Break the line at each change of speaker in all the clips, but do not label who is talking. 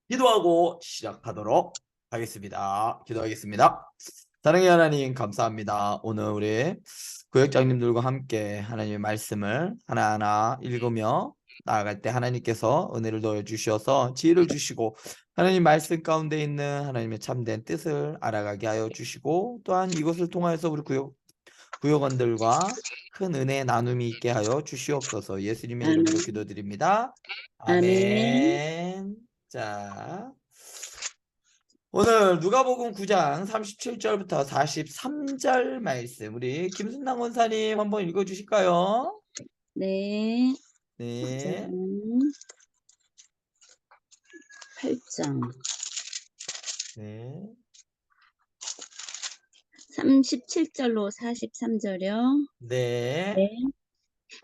기도하고 시작하도록 하겠습니다. 기도하겠습니다. 사랑의 하나님 감사합니다. 오늘 우리 구역장님들과 함께 하나님의 말씀을 하나하나 읽으며 나아갈 때 하나님께서 은혜를 더해 주셔서 지혜를 주시고 하나님 말씀 가운데 있는 하나님의 참된 뜻을 알아가게 하여 주시고 또한 이것을 통하여서 우리 구역원들과 큰 은혜 나눔이 있게 하여 주시옵소서. 예수님의 이름으로
아멘.
기도드립니다.
아멘.
아멘. 자, 오늘 누가복음 9장 37절부터 43절 말씀 우리 김순남 원사님 한번 읽어 주실까요?
네.
네.
8장
네.
37절로 43절이요.
네.
네.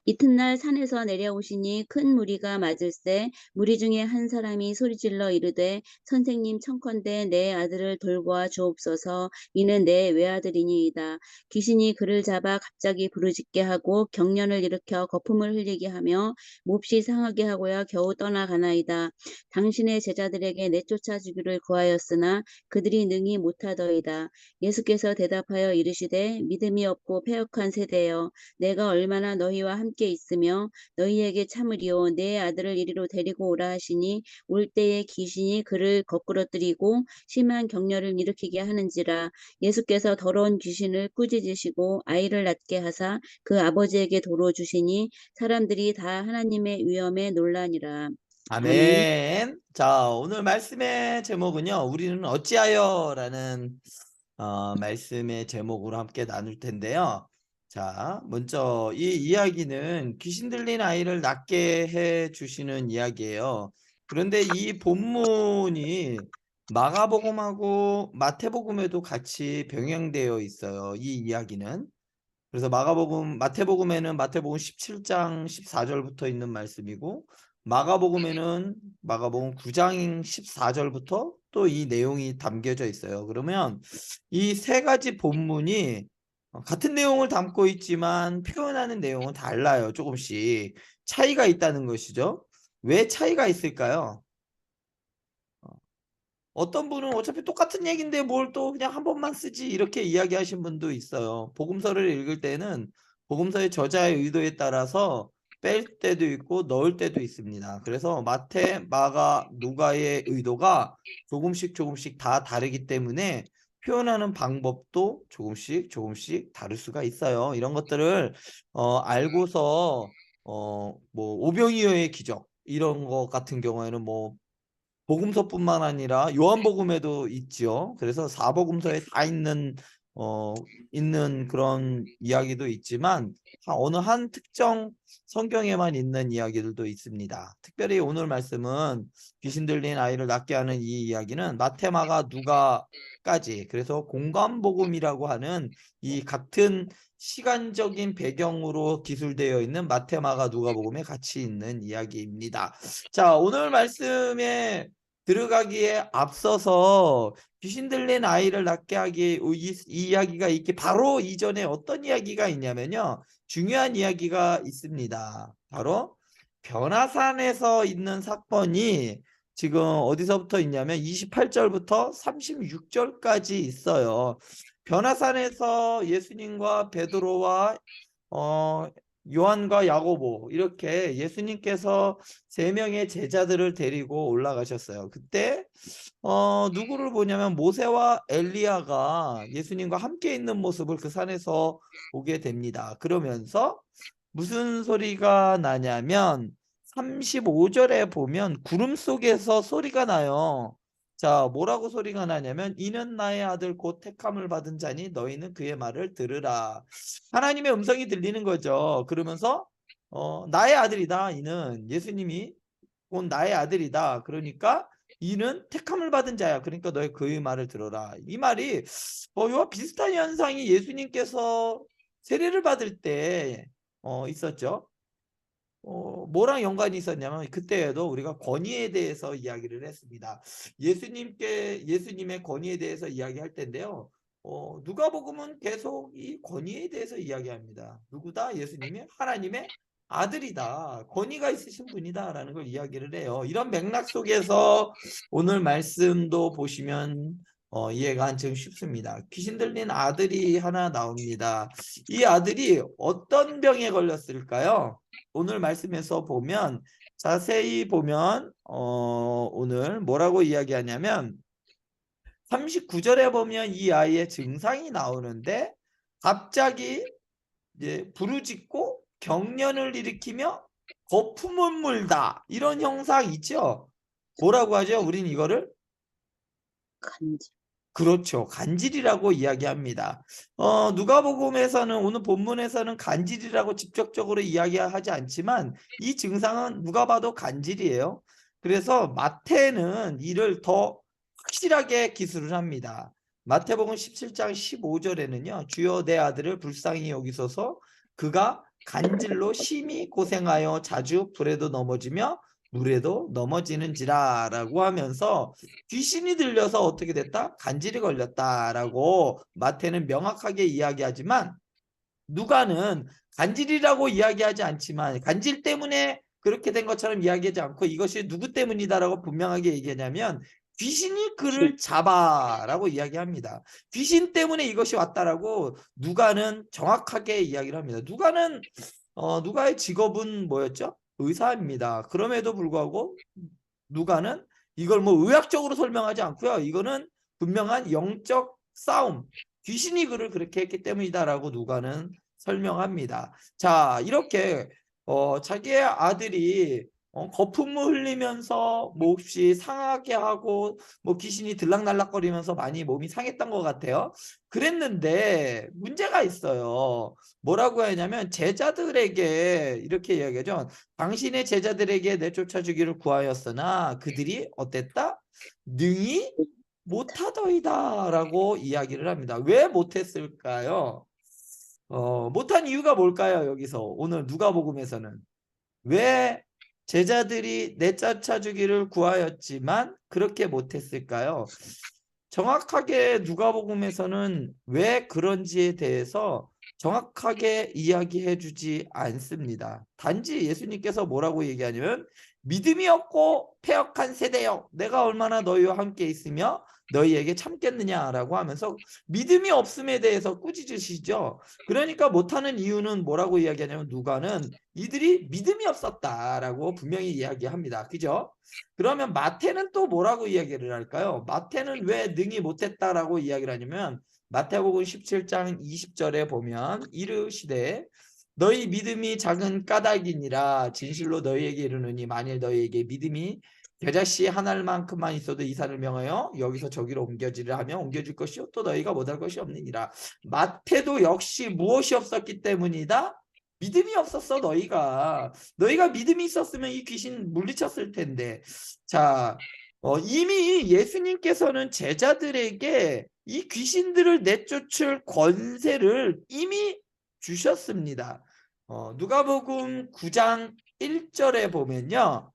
이튿날 산에서 내려오시니 큰 무리가 맞을세 무리 중에 한 사람이 소리질러 이르되 선생님 청컨대 내 아들을 돌보아 주옵소서. 이는 내 외아들이니이다. 귀신이 그를 잡아 갑자기 부르짖게 하고 경련을 일으켜 거품을 흘리게 하며 몹시 상하게 하고야 겨우 떠나가나이다. 당신의 제자들에게 내쫓아 주기를 구하였으나 그들이 능히 못하더이다. 예수께서 대답하여 이르시되 믿음이 없고 패역한 세대여, 내가 얼마나 너희와 함께 있으며 너희에게 참으리오. 내 아들을 이리로 데리고 오라 하시니 올 때에 귀신이 그를 거꾸러뜨리고 심한 격려를 일으키게 하는지라. 예수께서 더러운 귀신을 꾸짖으시고 아이를 낫게 하사 그 아버지에게 도로 주시니 사람들이 다 하나님의 위엄에 놀라니라. 아멘.
아멘. 자, 오늘 말씀의 제목은요. 우리는 어찌하여라는 말씀의 제목으로 함께 나눌 텐데요. 자, 먼저 이 이야기는 귀신 들린 아이를 낫게 해 주시는 이야기예요. 그런데 이 본문이 마가복음하고 마태복음에도 같이 병행되어 있어요. 이 이야기는. 그래서 마태복음에는 마태복음 17장 14절부터 있는 말씀이고 마가복음에는 마가복음 9장 14절부터 또 이 내용이 담겨져 있어요. 그러면 이 세 가지 본문이 같은 내용을 담고 있지만 표현하는 내용은 달라요. 조금씩 차이가 있다는 것이죠. 왜 차이가 있을까요? 어떤 분은 어차피 똑같은 얘기인데 뭘 또 그냥 한 번만 쓰지 이렇게 이야기하신 분도 있어요. 복음서를 읽을 때는 복음서의 저자의 의도에 따라서 뺄 때도 있고 넣을 때도 있습니다. 그래서 마태, 마가, 누가의 의도가 조금씩 다 다르기 때문에 표현하는 방법도 조금씩 다를 수가 있어요. 이런 것들을 알고서 뭐 오병이어의 기적 이런 것 같은 경우에는 뭐 복음서뿐만 아니라 요한복음에도 있지요. 그래서 사복음서에 다 있는 그런 이야기도 있지만 어느 한 특정 성경에만 있는 이야기들도 있습니다. 특별히 오늘 말씀은 귀신 들린 아이를 낫게 하는 이 이야기는 마태, 마가, 누가까지 그래서 공관복음이라고 하는 이 같은 시간적인 배경으로 기술되어 있는 마태, 마가, 누가복음에 같이 있는 이야기입니다. 자, 오늘 말씀에 들어가기에 앞서서 귀신 들린 아이를 낫게 하기 이 이야기가 있기 바로 이전에 어떤 이야기가 있냐면요. 중요한 이야기가 있습니다. 바로 변화산에서 있는 사건이 지금 어디서부터 있냐면 28절부터 36절까지 있어요. 변화산에서 예수님과 베드로와 어, 요한과 야고보 이렇게 예수님께서 세 명의 제자들을 데리고 올라가셨어요. 그때 누구를 보냐면 모세와 엘리야가 예수님과 함께 있는 모습을 그 산에서 보게 됩니다. 그러면서 무슨 소리가 나냐면 35절에 보면 구름 속에서 소리가 나요. 자, 뭐라고 소리가 나냐면 이는 나의 아들 곧 택함을 받은 자니 너희는 그의 말을 들으라. 하나님의 음성이 들리는 거죠. 그러면서 나의 아들이다. 이는 예수님이 곧 나의 아들이다. 그러니까 이는 택함을 받은 자야. 그러니까 너희 그의 말을 들어라. 이 말이 이와 비슷한 현상이 예수님께서 세례를 받을 때 있었죠. 뭐랑 연관이 있었냐면 그때에도 우리가 권위에 대해서 이야기를 했습니다. 예수님의 권위에 대해서 이야기할 텐데요. 누가복음은 계속 이 권위에 대해서 이야기합니다. 누구다? 예수님이 하나님의 아들이다. 권위가 있으신 분이다라는 걸 이야기를 해요. 이런 맥락 속에서 오늘 말씀도 보시면 이해가 한층 쉽습니다. 귀신 들린 아들이 하나 나옵니다. 이 아들이 어떤 병에 걸렸을까요? 오늘 말씀에서 보면 자세히 보면 오늘 뭐라고 이야기하냐면 39절에 보면 이 아이의 증상이 나오는데 갑자기 이제 부르짖고 경련을 일으키며 거품을 물다 이런 형상 있죠. 뭐라고 하죠? 우린 이거를
간지.
그렇죠. 간질이라고 이야기합니다. 누가복음에서는 오늘 본문에서는 간질이라고 직접적으로 이야기하지 않지만 이 증상은 누가 봐도 간질이에요. 그래서 마태는 이를 더 확실하게 기술을 합니다. 마태복음 17장 15절에는요. 주여 내 아들을 불쌍히 여기소서 그가 간질로 심히 고생하여 자주 불에도 넘어지며 물에도 넘어지는지라 라고 하면서 귀신이 들려서 어떻게 됐다? 간질이 걸렸다라고 마태는 명확하게 이야기하지만 누가는 간질이라고 이야기하지 않지만 간질 때문에 그렇게 된 것처럼 이야기하지 않고 이것이 누구 때문이다라고 분명하게 얘기하냐면 귀신이 그를 잡아라고 이야기합니다. 귀신 때문에 이것이 왔다라고 누가는 정확하게 이야기를 합니다. 누가의 직업은 뭐였죠? 의사입니다. 그럼에도 불구하고 누가는 이걸 뭐 의학적으로 설명하지 않고요. 이거는 분명한 영적 싸움, 귀신이 그를 그렇게 했기 때문이다라고 누가는 설명합니다. 자, 이렇게 자기의 아들이 거품을 흘리면서 몹시 상하게 하고 뭐 귀신이 들락날락거리면서 많이 몸이 상했던 것 같아요. 그랬는데 문제가 있어요. 뭐라고 하냐면 제자들에게 이렇게 이야기하죠. 당신의 제자들에게 내쫓아 주기를 구하였으나 그들이 어땠다? 능히 못하더이다 라고 이야기를 합니다. 왜 못했을까요? 못한 이유가 뭘까요? 여기서 오늘 누가복음에서는 왜 제자들이 내쫓아 주기를 구하였지만 그렇게 못했을까요? 정확하게 누가복음에서는 왜 그런지에 대해서 정확하게 이야기해 주지 않습니다. 단지 예수님께서 뭐라고 얘기하냐면 믿음이 없고 패역한 세대여 내가 얼마나 너희와 함께 있으며 너희에게 참겠느냐라고 하면서 믿음이 없음에 대해서 꾸짖으시죠. 그러니까 못하는 이유는 뭐라고 이야기하냐면 누가는 이들이 믿음이 없었다라고 분명히 이야기합니다. 그죠? 그러면 마태는 또 뭐라고 이야기를 할까요? 마태는 왜 능히 못했다라고 이야기를 하냐면 마태복음 17장 20절에 보면 이르시되 너희 믿음이 작은 까닭이니라 진실로 너희에게 이르노니 만일 너희에게 믿음이 겨자씨 한 알만큼만 있어도 이 산을 명하여 여기서 저기로 옮겨지려 하면 옮겨질 것이요 또 너희가 못할 것이 없느니라. 마태도 역시 무엇이 없었기 때문이다? 믿음이 없었어. 너희가 믿음이 있었으면 이 귀신 물리쳤을 텐데. 자, 이미 예수님께서는 제자들에게 이 귀신들을 내쫓을 권세를 이미 주셨습니다. 누가복음 9장 1절에 보면요.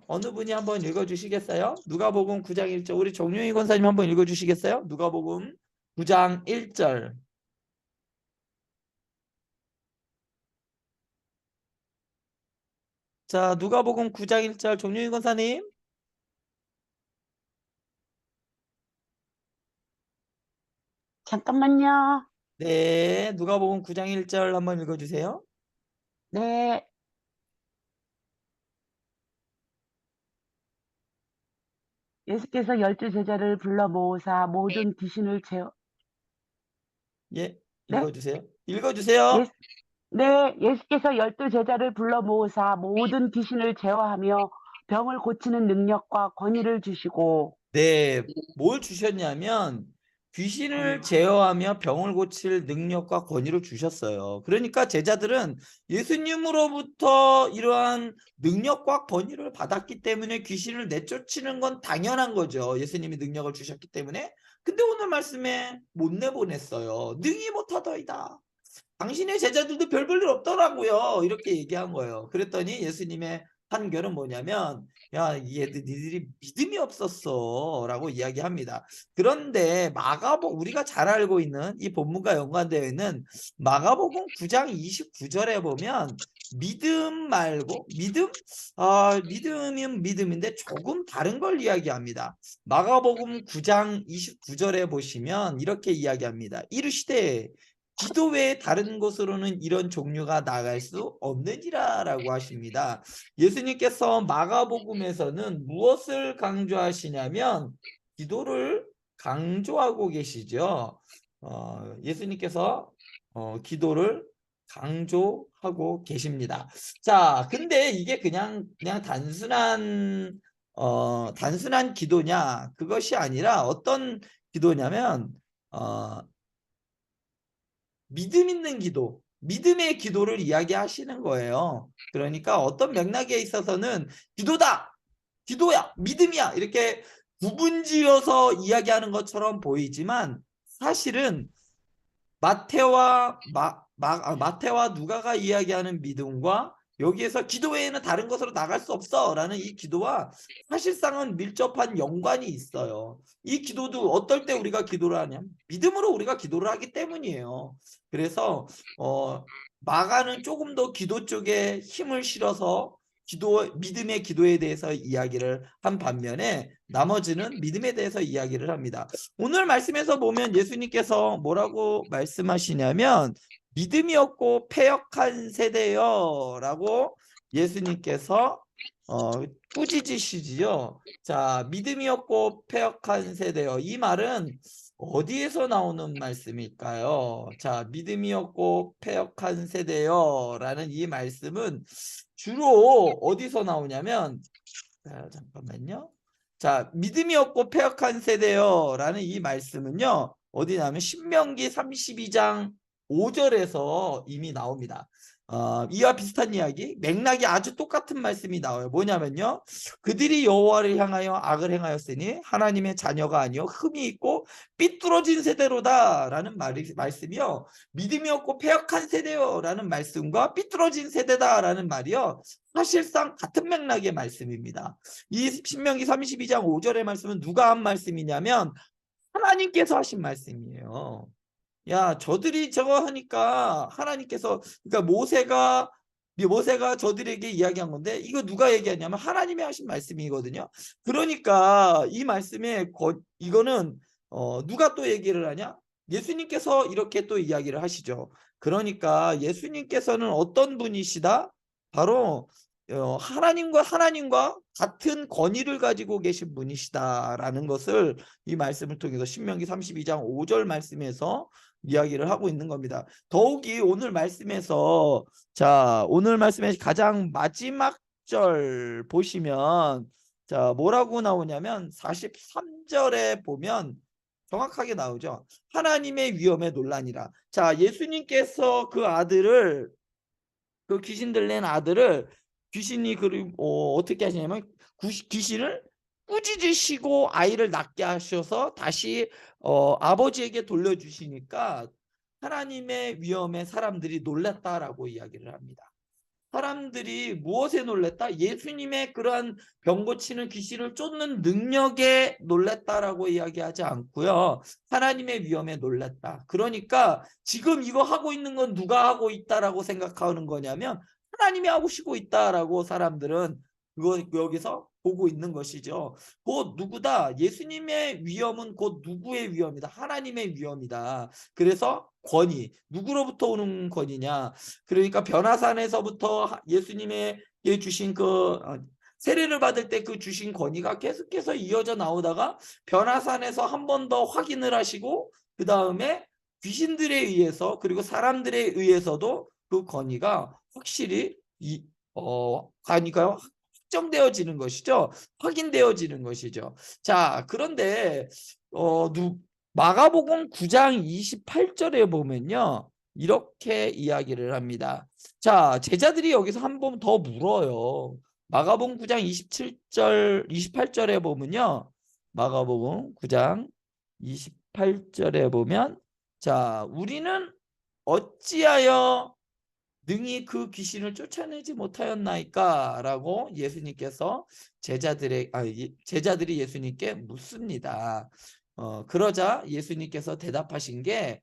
어느 분이 한번 읽어주시겠어요? 누가복음 9장 1절 우리 정용희 권사님 한번 읽어주시겠어요? 누가복음 9장 1절. 자, 누가복음 9장 1절 정용희 권사님.
잠깐만요.
네, 누가복음 9장 1절 한번 읽어주세요.
네. 예수께서 12제자를 불러 모으사 모든 귀신을 제어.
예,
네?
읽어주세요. 읽어주세요.
예수, 네. 예수께서 12제자를 불러 모으사 모든 귀신을 제어하며 병을 고치는 능력과 권위를 주시고.
네, 뭘 주셨냐면 귀신을 제어하며 병을 고칠 능력과 권위를 주셨어요. 그러니까 제자들은 예수님으로부터 이러한 능력과 권위를 받았기 때문에 귀신을 내쫓는 건 당연한 거죠. 예수님이 능력을 주셨기 때문에. 근데 오늘 말씀에 못 내보냈어요. 능히 못하더이다. 당신의 제자들도 별 볼 일 없더라고요. 이렇게 얘기한 거예요. 그랬더니 예수님의 판결은 뭐냐면 야, 니들이 믿음이 없었어 라고 이야기합니다. 그런데 마가복음 우리가 잘 알고 있는 이 본문과 연관되어 있는 마가복음 9장 29절에 보면 믿음 말고 믿음이면 믿음인데 조금 다른 걸 이야기합니다. 마가복음 9장 29절에 보시면 이렇게 이야기합니다. 이르시되 기도 외에 다른 곳으로는 이런 종류가 나갈 수 없느니라 라고 하십니다. 예수님께서 마가복음에서는 무엇을 강조하시냐면 기도를 강조하고 계시죠. 예수님께서 기도를 강조하고 계십니다. 자, 근데 이게 그냥 단순한 기도냐? 그것이 아니라 어떤 기도냐면 믿음 있는 기도, 믿음의 기도를 이야기하시는 거예요. 그러니까 어떤 맥락에 있어서는 기도다, 기도야, 믿음이야 이렇게 구분지어서 이야기하는 것처럼 보이지만 사실은 마태와 누가가 이야기하는 믿음과 여기에서 기도 외에는 다른 것으로 나갈 수 없어 라는 이 기도와 사실상은 밀접한 연관이 있어요. 이 기도도 어떨 때 우리가 기도를 하냐면 믿음으로 우리가 기도를 하기 때문이에요. 그래서 마가는 조금 더 기도 쪽에 힘을 실어서 믿음의 기도에 대해서 이야기를 한 반면에 나머지는 믿음에 대해서 이야기를 합니다. 오늘 말씀에서 보면 예수님께서 뭐라고 말씀하시냐면 믿음이 없고 패역한 세대여 라고 예수님께서 꾸짖으시지요. 자, 믿음이 없고 패역한 세대여, 이 말은 어디에서 나오는 말씀일까요? 자, 믿음이 없고 패역한 세대여 라는 이 말씀은 주로 어디서 나오냐면 잠깐만요. 자, 믿음이 없고 패역한 세대여 라는 이 말씀은요 어디냐면 신명기 32장 5절에서 이미 나옵니다. 이와 비슷한 이야기, 맥락이 아주 똑같은 말씀이 나와요. 뭐냐면요, 그들이 여호와를 향하여 악을 행하였으니 하나님의 자녀가 아니요 흠이 있고 삐뚤어진 세대로다 라는 말씀이요, 믿음이 없고 패역한 세대요 라는 말씀과 삐뚤어진 세대다 라는 말이요 사실상 같은 맥락의 말씀입니다. 이 신명기 32장 5절의 말씀은 누가 한 말씀이냐면 하나님께서 하신 말씀이에요. 야, 저들이 저거 하니까 하나님께서, 그러니까 모세가 저들에게 이야기한 건데 이거 누가 얘기하냐면 하나님이 하신 말씀이거든요. 그러니까 이 말씀에 이거는 누가 또 얘기를 하냐? 예수님께서 이렇게 또 이야기를 하시죠. 그러니까 예수님께서는 어떤 분이시다? 바로 하나님과 같은 권위를 가지고 계신 분이시다라는 것을 이 말씀을 통해서 신명기 32장 5절 말씀에서 이야기를 하고 있는 겁니다. 더욱이 오늘 말씀에서, 자, 오늘 말씀의 가장 마지막 절 보시면 자, 뭐라고 나오냐면 43절에 보면 정확하게 나오죠. 하나님의 위엄에 놀라니라. 자, 예수님께서 그 귀신 들린 아들을 귀신이 어떻게 하시냐면 귀신을 꾸짖으시고 아이를 낳게 하셔서 다시 아버지에게 돌려주시니까 하나님의 위엄에 사람들이 놀랐다라고 이야기를 합니다. 사람들이 무엇에 놀랬다? 예수님의 그러한 병 고치는 귀신을 쫓는 능력에 놀랬다라고 이야기하지 않고요. 하나님의 위엄에 놀랬다. 그러니까 지금 이거 하고 있는 건 누가 하고 있다라고 생각하는 거냐면 하나님이 하시고 있다라고 사람들은 여기서 보고 있는 것이죠. 곧 누구다? 예수님의 위엄은 곧 누구의 위엄이다? 하나님의 위엄이다. 그래서 권위, 누구로부터 오는 권위냐? 그러니까 변화산에서부터 예수님에게 주신 세례를 받을 때 그 주신 권위가 계속해서 이어져 나오다가 변화산에서 한 번 더 확인을 하시고 그 다음에 귀신들에 의해서 그리고 사람들에 의해서도 그 권위가 확실히 확정되어지는 것이죠. 확인되어지는 것이죠. 자, 그런데 마가복음 9장 28절에 보면요 이렇게 이야기를 합니다. 자, 제자들이 여기서 한 번 더 물어요. 마가복음 9장 28절에 보면요, 마가복음 9장 28절에 보면, 자, 우리는 어찌하여 능히 그 귀신을 쫓아내지 못하였나이까? 라고 예수님께서 제자들이 예수님께 묻습니다. 그러자 예수님께서 대답하신 게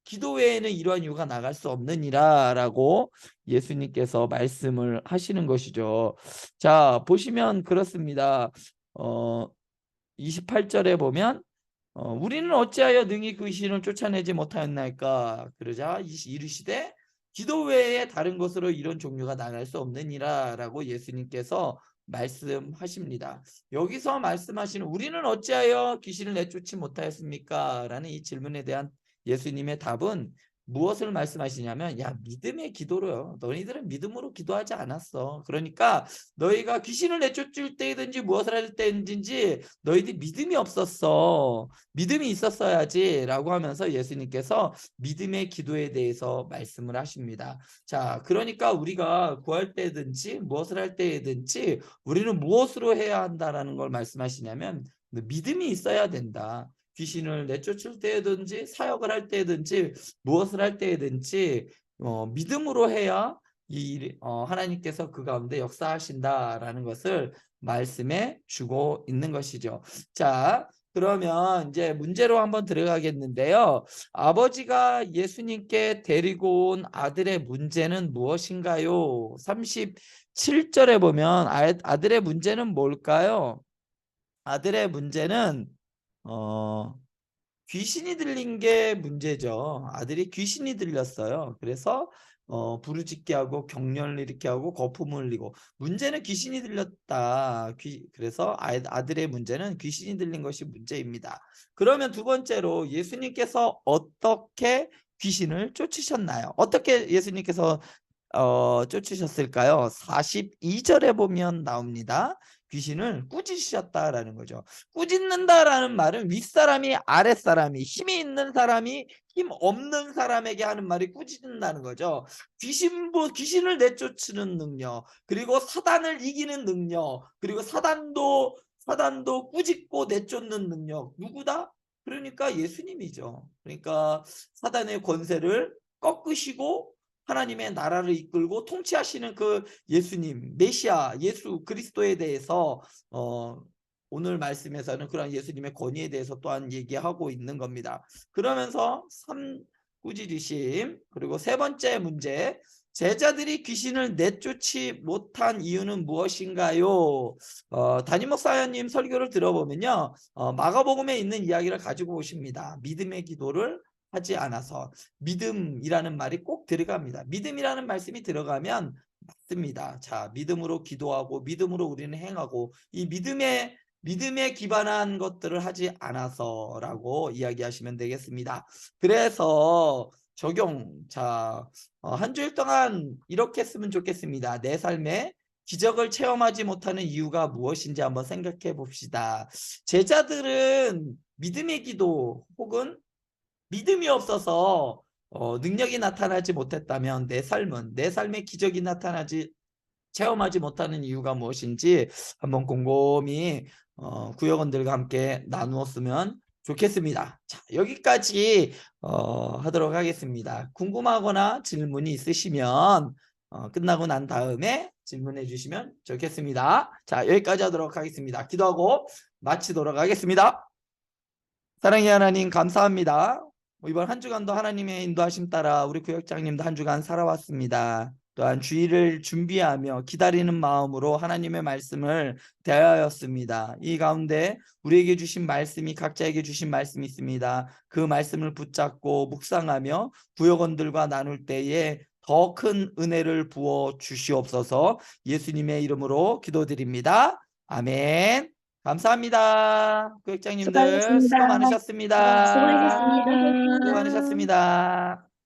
기도 외에는 이러한 이유가 나갈 수 없느니라라고 예수님께서 말씀을 하시는 것이죠. 자, 보시면 그렇습니다. 28절에 보면 우리는 어찌하여 능히 그 귀신을 쫓아내지 못하였나이까? 그러자 이르시되 기도 외에 다른 것으로 이런 종류가 나갈 수 없느니라라고 예수님께서 말씀하십니다. 여기서 말씀하시는 우리는 어찌하여 귀신을 내쫓지 못하였습니까? 라는 이 질문에 대한 예수님의 답은 무엇을 말씀하시냐면, 야, 믿음의 기도로요. 너희들은 믿음으로 기도하지 않았어. 그러니까 너희가 귀신을 내쫓을 때든지 무엇을 할 때든지 너희들이 믿음이 없었어. 믿음이 있었어야지 라고 하면서 예수님께서 믿음의 기도에 대해서 말씀을 하십니다. 자, 그러니까 우리가 구할 때든지 무엇을 할 때든지 우리는 무엇으로 해야 한다라는 걸 말씀하시냐면 믿음이 있어야 된다. 귀신을 내쫓을 때든지 사역을 할 때든지 무엇을 할 때든지 믿음으로 해야 하나님께서 그 가운데 역사하신다라는 것을 말씀해 주고 있는 것이죠. 자, 그러면 이제 문제로 한번 들어가겠는데요. 아버지가 예수님께 데리고 온 아들의 문제는 무엇인가요? 37절에 보면 아들의 문제는 뭘까요? 아들의 문제는 귀신이 들린 게 문제죠. 아들이 귀신이 들렸어요. 그래서 부르짖게 하고 경련을 일으키게 하고 거품을 흘리고, 문제는 귀신이 들렸다. 그래서 아들의 문제는 귀신이 들린 것이 문제입니다. 그러면 두 번째로 예수님께서 어떻게 귀신을 쫓으셨나요? 어떻게 예수님께서 쫓으셨을까요? 42절에 보면 나옵니다. 귀신을 꾸짖으셨다라는 거죠. 꾸짖는다라는 말은 윗사람이 아랫사람이, 힘이 있는 사람이 힘 없는 사람에게 하는 말이 꾸짖는다는 거죠. 귀신을 내쫓는 능력, 그리고 사단을 이기는 능력, 그리고 사단도 꾸짖고 내쫓는 능력, 누구다? 그러니까 예수님이죠. 그러니까 사단의 권세를 꺾으시고 하나님의 나라를 이끌고 통치하시는 그 예수님, 메시아, 예수 그리스도에 대해서 오늘 말씀에서는 그런 예수님의 권위에 대해서 또한 얘기하고 있는 겁니다. 그러면서 꾸짖으심, 그리고 세 번째 문제, 제자들이 귀신을 내쫓지 못한 이유는 무엇인가요? 담임 목사님 설교를 들어보면요, 마가복음에 있는 이야기를 가지고 오십니다. 믿음의 기도를 하지 않아서. 믿음이라는 말이 꼭 들어갑니다. 믿음이라는 말씀이 들어가면 맞습니다. 자, 믿음으로 기도하고 믿음으로 우리는 행하고, 이 믿음에 기반한 것들을 하지 않아서라고 이야기하시면 되겠습니다. 그래서 자, 한 주일 동안 이렇게 했으면 좋겠습니다. 내 삶에 기적을 체험하지 못하는 이유가 무엇인지 한번 생각해 봅시다. 제자들은 믿음의 기도 혹은 믿음이 없어서 능력이 나타나지 못했다면 내 삶에 기적이 체험하지 못하는 이유가 무엇인지 한번 곰곰이 구역원들과 함께 나누었으면 좋겠습니다. 자, 여기까지 하도록 하겠습니다. 궁금하거나 질문이 있으시면 끝나고 난 다음에 질문해 주시면 좋겠습니다. 자, 여기까지 하도록 하겠습니다. 기도하고 마치도록 하겠습니다. 사랑의 하나님, 감사합니다. 이번 한 주간도 하나님의 인도하심 따라 우리 구역장님도 한 주간 살아왔습니다. 또한 주일을 준비하며 기다리는 마음으로 하나님의 말씀을 대하였습니다. 이 가운데 우리에게 주신 말씀이, 각자에게 주신 말씀이 있습니다. 그 말씀을 붙잡고 묵상하며 구역원들과 나눌 때에 더 큰 은혜를 부어 주시옵소서. 예수님의 이름으로 기도드립니다. 아멘. 감사합니다. 구역장님들 수고
수고하셨습니다.
많으셨습니다.
수고하셨습니다.
수고 많으셨습니다.